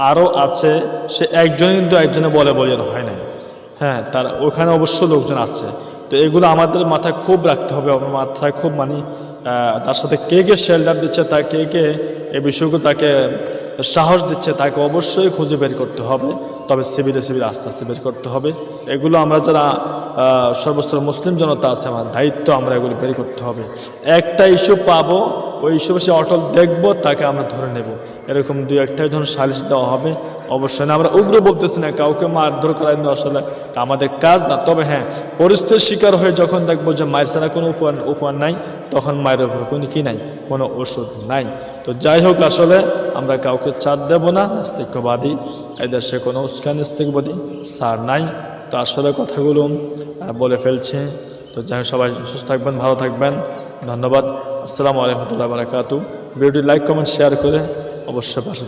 আরও আছে, সে একজনই কিন্তু একজনে বলে হয় না। হ্যাঁ, তার ওখানে অবশ্য লোকজন আছে। তো এগুলো আমাদের মাথায় খুব রাখতে হবে, আমার মাথায় খুব তার সাথে কে কে শেল্টার দিচ্ছে, তার কে কে এই বিষয়গুলো তাকে সাহস দিচ্ছে, তাকে অবশ্যই খুঁজে বের করতে হবে। তবে সিভিলে আস্তে আস্তে বের করতে হবে। এগুলো আমরা যারা সর্বস্তর মুসলিম জনতা আছে, আমার দায়িত্ব আমরা এগুলো বের করতে হবে। একটা ইস্যু পাবো, ওই ইস্যু সে অটল দেখবো, তাকে আমরা ধরে নেব। এরকম দুই একটাই ধরুন সালিশ দেওয়া হবে। অবশ্যই না, আমরা উগ্র বলতেছি না, কাউকে মারধর করাই আসলে আমাদের কাজ না। তবে হ্যাঁ, পরিস্থিতির শিকার হয়ে যখন দেখবো যে মায়ের ছাড়া কোনো উপায় নাই, তখন মায়ের উপর কোনো কি নাই, কোনো ওষুধ নাই। তো যাই হোক, আসলে আমরা কাউকে ছাড় দেব না। নাস্তিকবাদী এদেশে কোনো নাস্তিকবাদী সার নাই। তো আসলে কথাগুলো বলে ফেলছে। তো যাই হোক, সবাই সুস্থ থাকবেন, ভালো থাকবেন। ধন্যবাদ। আসসালামু আলাইকুম ওয়া রাহমাতুল্লাহি ওয়া বারাকাতুহু। ভিডিওটি লাইক কমেন্ট শেয়ার করে অবশ্যই পাশে থাকবেন।